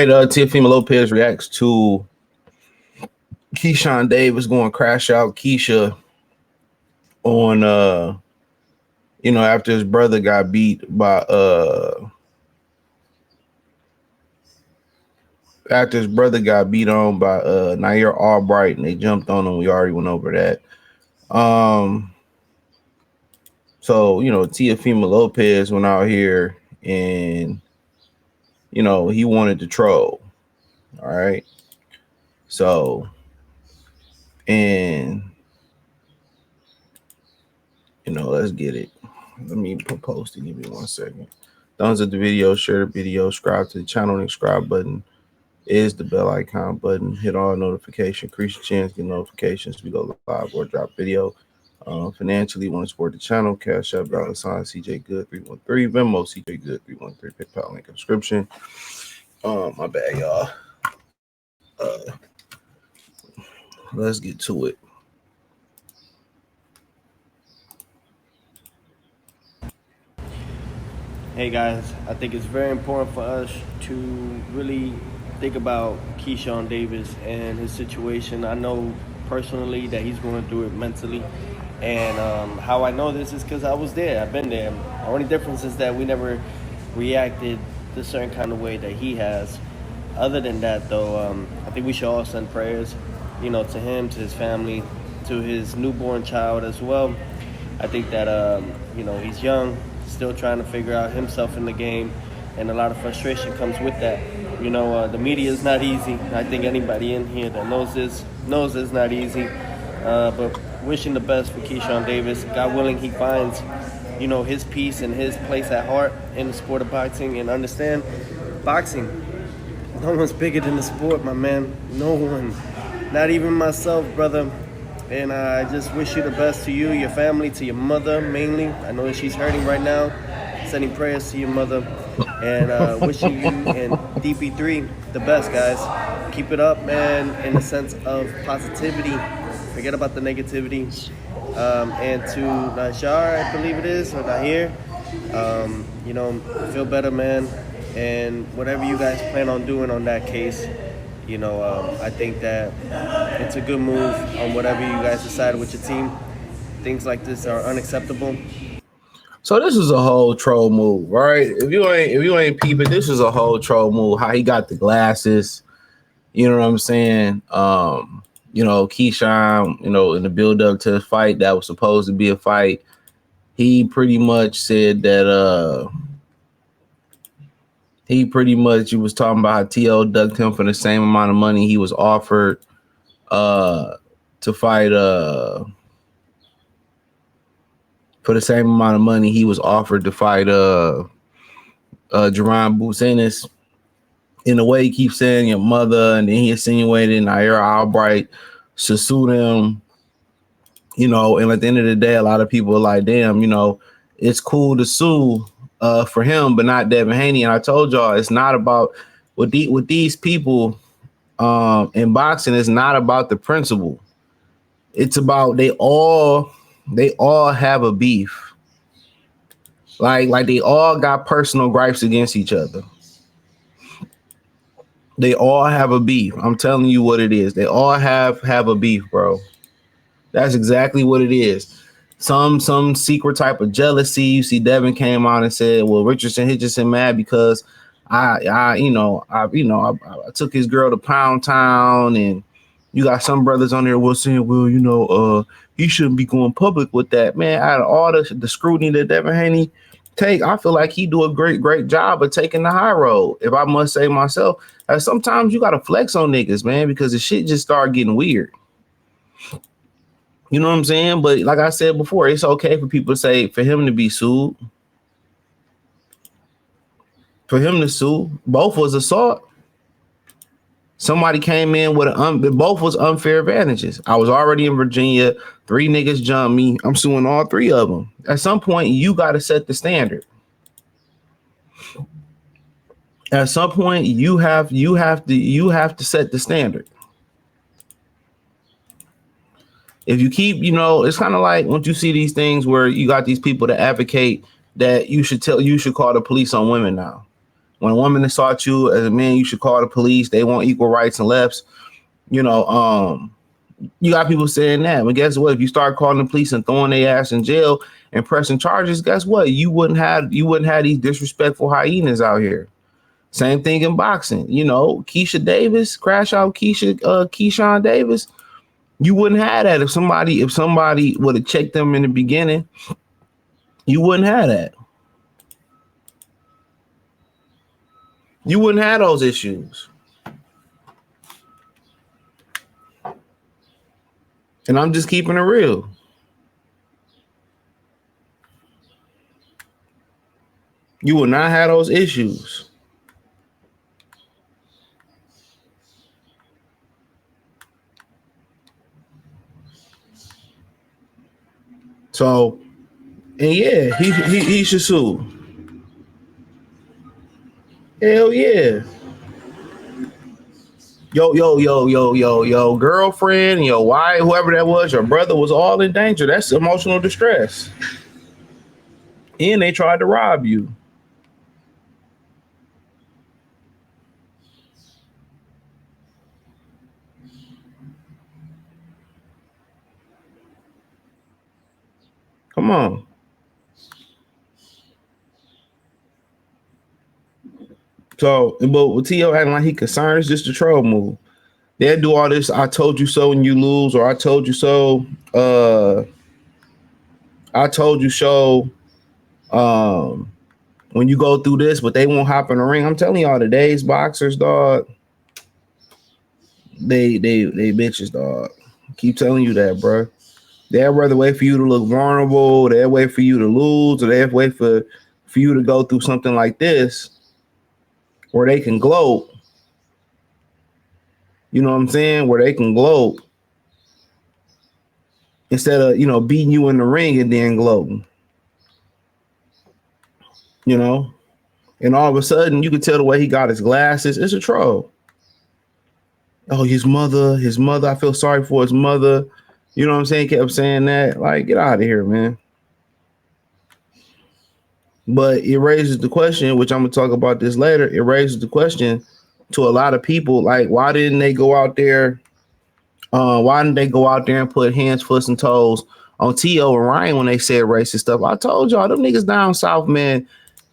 right, TeoFemale Lopez reacts to Keshan Davis going crash out Keshia on after his brother got beat by Nahir Albrighton. They jumped on him. We already went over that. So TeoFemale Lopez went out here and he wanted to troll. All right. So and let's get it. Let me post it. Give me 1 second. Thumbs up the video, share the video, subscribe to the channel. The subscribe button is the bell icon button. Hit all notifications, increase your chance to get notifications. We go live or drop video. Financially, want to support the channel? Cash App, $CJ Good 313, Venmo CJ Good 313, PayPal link in description. My bad, y'all. Let's get to it. Hey guys, I think it's very important for us to really think about Keshan Davis and his situation. I know personally that he's going through it mentally, and how I know this is because I was there. I've been there. The only difference is that we never reacted the certain kind of way that he has. Other than that, though, I think we should all send prayers, to him, to his family, to his newborn child as well. I think that he's young, still trying to figure out himself in the game, and a lot of frustration comes with that. The media is not easy. I think anybody in here that knows this knows it's not easy. But wishing the best for Keshan Davis. God willing, he finds, his peace and his place at heart in the sport of boxing, and understand boxing. No one's bigger than the sport, my man. No one. Not even myself, brother. And I just wish you the best, to you, your family, to your mother mainly. I know that she's hurting right now. Sending prayers to your mother. And wishing you and DP3 the best, guys. Keep it up, man, in the sense of positivity. Forget about the negativity. And to Nahir, I believe it is, or Nahir, feel better, man. And whatever you guys plan on doing on that case, I think that it's a good move on whatever you guys decide with your team. Things like this are unacceptable. So this is a whole troll move, right? If you ain't peeping, this is a whole troll move. How he got the glasses, you know what I'm saying? Keyshawn, in the build up to the fight that was supposed to be a fight, he pretty much said that he was talking about how T.O. ducked him for the same amount of money he was offered to fight for the same amount of money he was offered to fight Jerron Bucenis. In a way, he keeps saying your mother, and then he insinuated Nahir Albright to sue them, and at the end of the day, a lot of people are like, damn, it's cool to sue for him, but not Devin Haney. And I told y'all, it's not about with these people in boxing. It's not about the principle. It's about they all have a beef. Like they all got personal gripes against each other. They all have a beef. I'm telling you what it is. They all have a beef, bro. That's exactly what it is. Some secret type of jealousy. You see, Devin came out and said, "Well, Hitchison mad because I took his girl to Pound Town," and you got some brothers on there saying, "Well, he shouldn't be going public with that." Man, out of all the scrutiny that Devin Haney take, I feel like he do a great job of taking the high road. If I must say myself, sometimes you gotta flex on niggas, man, because the shit just start getting weird. You know what I'm saying? But like I said before, it's okay for people to say, for him to be sued, for him to sue, both was assault. Somebody came in with both was unfair advantages. I was already in Virginia. 3 niggas jumped me. I'm suing all 3 of them. At some point, you got to set the standard. At some point, you have to set the standard. If you keep, it's kind of like once you see these things where you got these people that advocate that you should call the police on women now. when a woman assaults you as a man, you should call the police. They want equal rights and lefts. You know, you got people saying that, but guess what? If you start calling the police and throwing their ass in jail and pressing charges, guess what? You wouldn't have these disrespectful hyenas out here. Same thing in boxing. You know, Kesha Davis, crash out Keyshawn Davis. You wouldn't have that if somebody would have checked them in the beginning. You wouldn't have that. You wouldn't have those issues. And I'm just keeping it real. You will not have those issues. So, and yeah, he should sue. Hell yeah. Yo, girlfriend, your wife, whoever that was, your brother was all in danger. That's emotional distress. And they tried to rob you. Come on. So, but with T.O. acting like he concerned, it's just a troll move. They'll do all this, I told you so when you lose, or I told you so, I told you so when you go through this, but they won't hop in the ring. I'm telling y'all, today's boxers, dog, they bitches, dog. Keep telling you that, bro. They'll rather wait for you to look vulnerable, they'll wait for you to lose, or they'll wait for you to go through something like this where they can gloat. You know what I'm saying? Where they can gloat instead of, you know, beating you in the ring and then gloating. You know? And all of a sudden, you can tell the way he got his glasses. It's a troll. Oh, his mother, I feel sorry for his mother. You know what I'm saying? Kept saying that. Like, get out of here, man. But it raises the question, which I'm going to talk about this later. It raises the question to a lot of people, like, why didn't they go out there? Why didn't they go out there and put hands, foot, and toes on T.O. and Ryan when they said racist stuff? I told y'all, them niggas down south, man,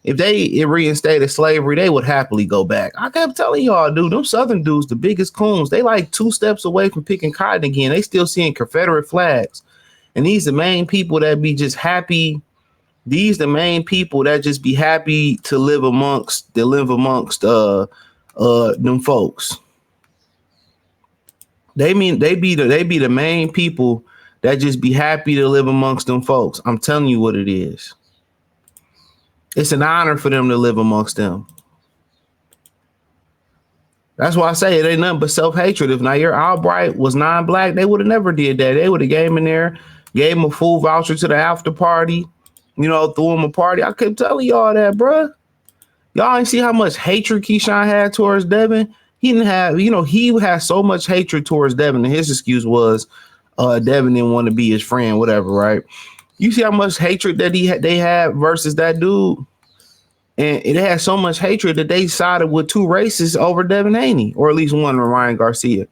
if they reinstated slavery, they would happily go back. I kept telling y'all, dude, them southern dudes, the biggest coons, they like 2 steps away from picking cotton again. They still seeing Confederate flags. And these the main people that be just happy. These the main people that just be happy to live amongst them folks. They be the main people that just be happy to live amongst them folks. I'm telling you what it is. It's an honor for them to live amongst them. That's why I say it ain't nothing but self-hatred. If Nahir Albright was non-black, they would have never did that. They would have gave him in there, gave him a full voucher to the after party, you know, threw him a party. I kept telling y'all that, bruh. Y'all ain't see how much hatred Keyshawn had towards Devin. He didn't have, you know, he had so much hatred towards Devin, and his excuse was Devin didn't want to be his friend, whatever, right? You see how much hatred that they had versus that dude? And it had so much hatred that they sided with 2 racists over Devin Haney, or at least one, Ryan Garcia.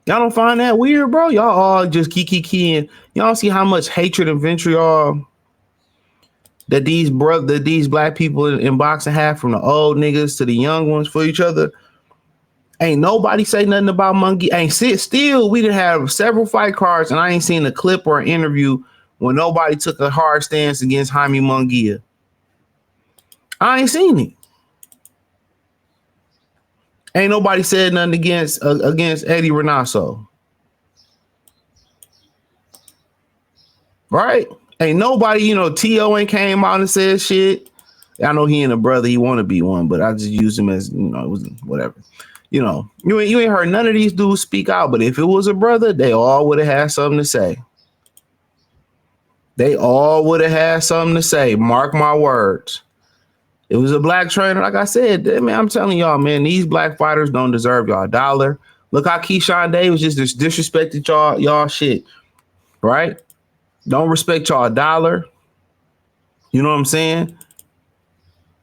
Y'all don't find that weird, bro? Y'all all just keying. Y'all see how much hatred and vitriol that these black people in boxing have, from the old niggas to the young ones, for each other. Ain't nobody say nothing about Munguia. Still, we done have several fight cards, and I ain't seen a clip or an interview when nobody took a hard stance against Jaime Munguia. I ain't seen it. Ain't nobody said nothing against Eddie Renasso. Right? Ain't nobody, you know, T.O. ain't came out and said shit. I know he and a brother, he want to be one, but I just use him as, you know, it was whatever. You know, you ain't heard none of these dudes speak out, but if it was a brother, they all would have had something to say. They all would have had something to say. Mark my words. It was a black trainer. Like I said, man, I'm telling y'all, man, these black fighters don't deserve y'all $1. Look how Keshan Davis just disrespected y'all shit, right? Don't respect y'all $1. You know what I'm saying?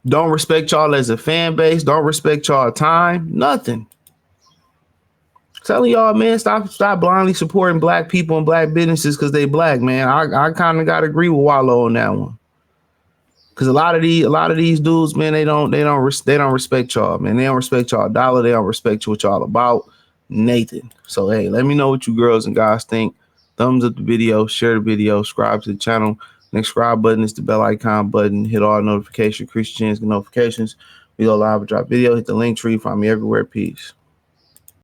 Don't respect y'all as a fan base. Don't respect y'all time. Nothing. Telling y'all, man, stop blindly supporting black people and black businesses because they black, man. I kind of gotta agree with Wallow on that one. Cause a lot of these dudes, man, they don't respect y'all, man. They don't respect y'all dollar. They don't respect what y'all about. Nathan. So hey, let me know what you girls and guys think. Thumbs up the video, share the video, subscribe to the channel. Next subscribe button is the bell icon button. Hit all notifications, Christians, get notifications. We go live and drop video. Hit the link tree. Find me everywhere. Peace.